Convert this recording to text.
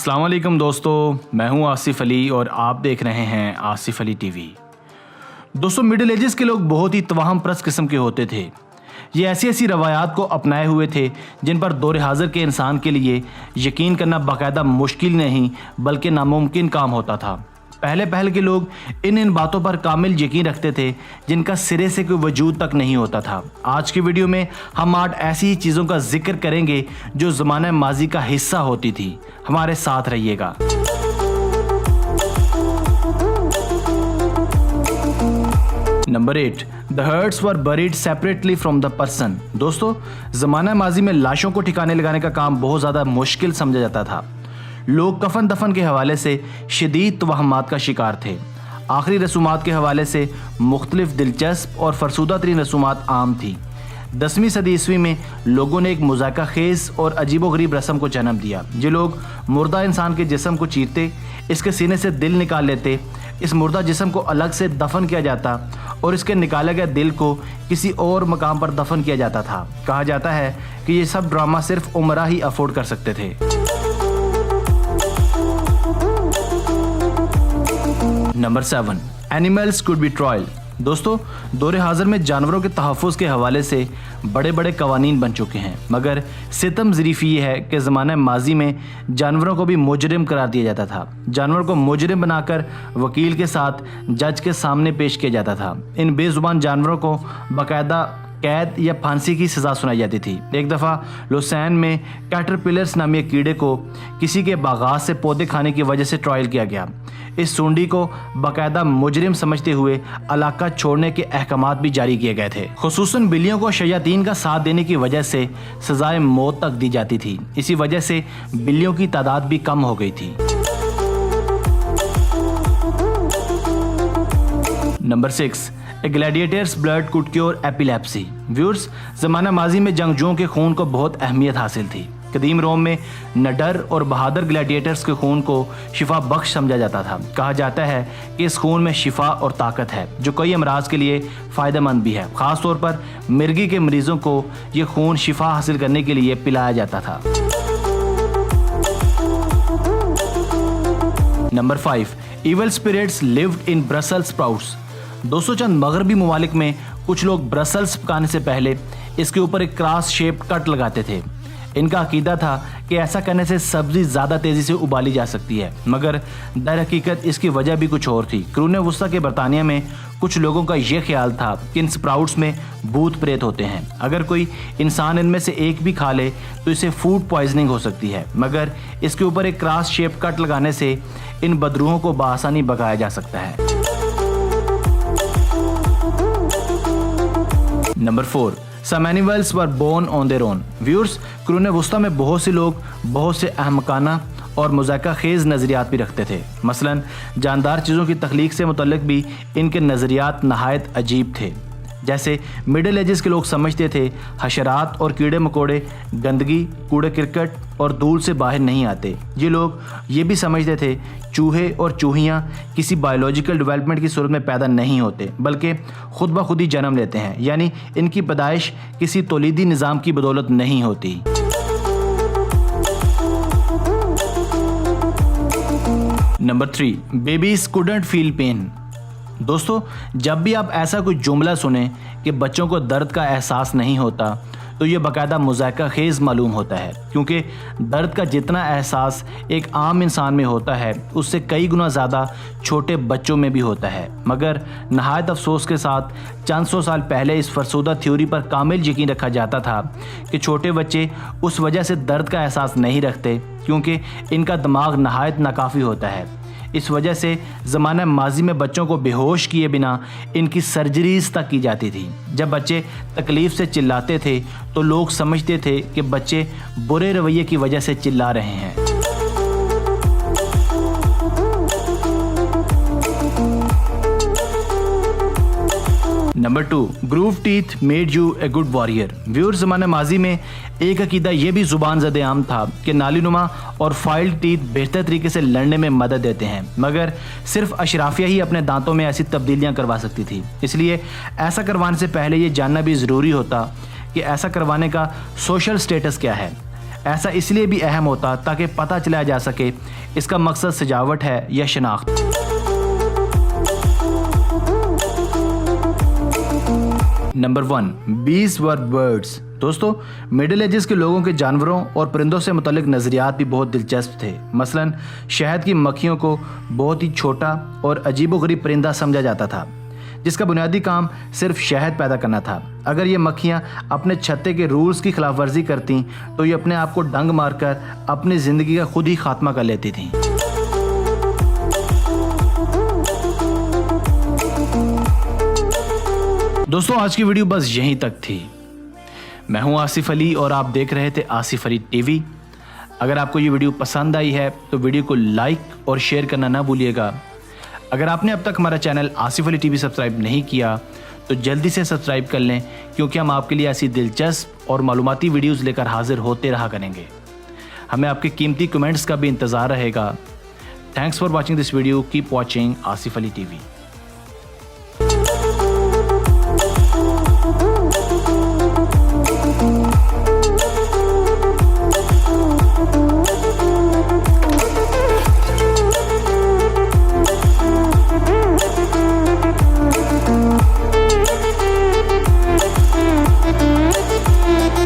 अस्सलाम वालेकुम दोस्तों, मैं हूं आसिफ अली और आप देख रहे हैं आसिफ अली टीवी। दोस्तों, मिडिल एजेस के लोग बहुत ही तवाहम परस्त किस्म के होते थे। ये ऐसी ऐसी रवायात को अपनाए हुए थे जिन पर दौर हाज़िर के इंसान के लिए यकीन करना बाकायदा मुश्किल नहीं बल्कि नामुमकिन काम होता था। पहले के लोग इन बातों पर कामिल यकीन रखते थे जिनका सिरे से कोई वजूद तक नहीं होता था। आज की वीडियो में हम 8 ऐसी ही चीज़ों का जिक्र करेंगे जो ज़माने माजी का हिस्सा होती थी। हमारे साथ रहिएगा। Number 8, the hearts were buried separately from the person. दोस्तों, ज़माना माजी में लाशों को ठिकाने लगाने का काम बहुत ज़्यादा मुश्किल समझा जाता था। लोग कफन दफन के हवाले से शदीद तवहमात का शिकार थे। आखिरी रसूमात के हवाले से मुख्तलिफ दिलचस्प और फरसूदा तरीन रसूमात आम थी। 10वीं सदी ईस्वी में लोगों ने एक मुज़ायका खेज़ और अजीबोगरीब रस्म को जन्म दिया। ये लोग मुर्दा इंसान के जिस्म को चीरते, इसके सीने से दिल निकाल लेते, इस मुर्दा जिस्म को अलग से दफन किया जाता और इसके निकाले गए दिल को किसी और मकाम पर दफन किया जाता था। कहा जाता है कि ये सब ड्रामा सिर्फ उमरा ही अफोर्ड कर सकते थे। Number 7, animals could be trial. दोस्तों, दौर हाज़िर में जानवरों के तहफ़्फ़ुज़ के हवाले से बड़े बड़े कवानीन बन चुके हैं, मगर सितम ज़रीफ़ी ये है कि ज़माने माजी में जानवरों को भी मुजरिम करार दिया जाता था। जानवर को मुजरिम बनाकर वकील के साथ जज के सामने पेश किया जाता था। इन बेज़ुबान जानवरों को बाकायदा कैद या फांसी की सज़ा सुनाई जाती थी। एक दफ़ा लुसैन में कैटरपिलर्स नामी एक कीड़े को किसी के बागात से पौधे खाने की वजह से ट्रायल किया गया। इस सूंडी को बाकायदा मुजरिम समझते हुए इलाका छोड़ने के अहकामात भी जारी किए गए थे। खुसूसन बिल्लियों को शयातीन का साथ देने की वजह से सजाए मौत तक दी जाती थी। इसी वजह से बिल्लियों की तादाद भी कम हो गई थी। Number 6, Gladiators blood could cure epilepsy. Viewers, ज़माना माजी में जंगजुओं के खून को बहुत अहमियत हासिल थी। कदीम रोम में नडर और बहादुर ग्लैडिएटर्स के खून को शिफा बख्श समझा जाता था। कहा जाता है कि इस खून में शिफा और ताकत है जो कई अमराज के लिए फ़ायदेमंद भी है। ख़ास तौर पर मिर्गी के मरीज़ों को ये खून शिफा हासिल करने के लिए पिलाया जाता था। Number 5, evil spirits lived in Brussels sprouts. दोस्तों, चंद मगरबी ममालिक में कुछ लोग ब्रसेल्स पकाने से पहले इसके ऊपर एक क्रॉस शेप कट लगाते थे। इनका अकीदा था कि ऐसा करने से सब्ज़ी ज़्यादा तेज़ी से उबाली जा सकती है, मगर दर हकीकत इसकी वजह भी कुछ और थी। कुरून वस्ता के बरतानिया में कुछ लोगों का ये ख्याल था कि इन स्प्राउट्स में भूत प्रेत होते हैं। अगर कोई इंसान इनमें से एक भी खा ले तो इसे फूड पॉइजनिंग हो सकती है, मगर इसके ऊपर एक क्रॉस शेप कट लगाने से इन बदरूहों को बआसानी भगाया जा सकता है। Number 4, some animals were born on their own. Viewers, कुरून वस्ता में बहुत से लोग बहुत से अहमकाना और मुज़ायका खेज़ नज़रियात भी रखते थे। मसलन जानदार चीज़ों की तख्लीक से मुतल्लिक भी इनके नज़रियात नहायत अजीब थे। जैसे मिडिल एजेस के लोग समझते थे हशरात और कीड़े मकोड़े गंदगी, कूड़े करकट और धूल से बाहर नहीं आते। ये लोग ये भी समझते थे चूहे और चूहियाँ किसी बायोलॉजिकल डेवलपमेंट की सूरत में पैदा नहीं होते बल्कि खुद ब खुद ही जन्म लेते हैं, यानी इनकी पैदाइश किसी तौलीदी निज़ाम की बदौलत नहीं होती। Number 3, babies couldn't feel pain. दोस्तों, जब भी आप ऐसा कोई जुमला सुने कि बच्चों को दर्द का एहसास नहीं होता तो ये बाकायदा मुज़ायका खेज़ मालूम होता है, क्योंकि दर्द का जितना एहसास एक आम इंसान में होता है उससे कई गुना ज़्यादा छोटे बच्चों में भी होता है। मगर नहायत अफसोस के साथ चंद सौ साल पहले इस फरसूदा थ्योरी पर कामिल यकीन रखा जाता था कि छोटे बच्चे उस वजह से दर्द का एहसास नहीं रखते क्योंकि इनका दिमाग नहायत नाकाफ़ी होता है। इस वजह से ज़माना माजी में बच्चों को बेहोश किए बिना इनकी सर्जरीज तक की जाती थी। जब बच्चे तकलीफ़ से चिल्लाते थे तो लोग समझते थे कि बच्चे बुरे रवैये की वजह से चिल्ला रहे हैं। Number 2, groove teeth made U a good warrior. Viewers, ज़माने माजी में एक अकीदा यह भी ज़ुबान ज़दे आम था कि नालीनुमा और फाइल्ड टीथ बेहतर तरीके से लड़ने में मदद देते हैं, मगर सिर्फ अशराफिया ही अपने दांतों में ऐसी तब्दीलियां करवा सकती थी। इसलिए ऐसा करवाने से पहले ये जानना भी ज़रूरी होता कि ऐसा करवाने का सोशल स्टेटस क्या है। ऐसा इसलिए भी अहम होता ताकि पता चलाया जा सके इसका मकसद सजावट है या शनाख्त। नंबर 1, बीज वर बर्ड्स। दोस्तों, मिडिल एजेस के लोगों के जानवरों और परिंदों से मुतल्लिक नज़रियात भी बहुत दिलचस्प थे। मसलन शहद की मक्खियों को बहुत ही छोटा और अजीबोगरीब परिंदा समझा जाता था, जिसका बुनियादी काम सिर्फ शहद पैदा करना था। अगर ये मक्खियाँ अपने छत्ते के रूल्स की खिलाफ वर्जी करती तो ये अपने आप को डंग मारकर अपनी ज़िंदगी का खुद ही खात्मा कर लेती थीं। दोस्तों, आज की वीडियो बस यहीं तक थी। मैं हूं आसिफ अली और आप देख रहे थे आसिफ अली टीवी। अगर आपको ये वीडियो पसंद आई है तो वीडियो को लाइक और शेयर करना ना भूलिएगा। अगर आपने अब तक हमारा channel Asif Ali TV subscribe नहीं किया तो जल्दी से सब्सक्राइब कर लें, क्योंकि हम आपके लिए ऐसी दिलचस्प और मालूमाती वीडियोस लेकर हाजिर होते रहा करेंगे। हमें आपके कीमती कमेंट्स का भी इंतज़ार रहेगा। Thanks for watching this video. Keep watching Asif Ali TV.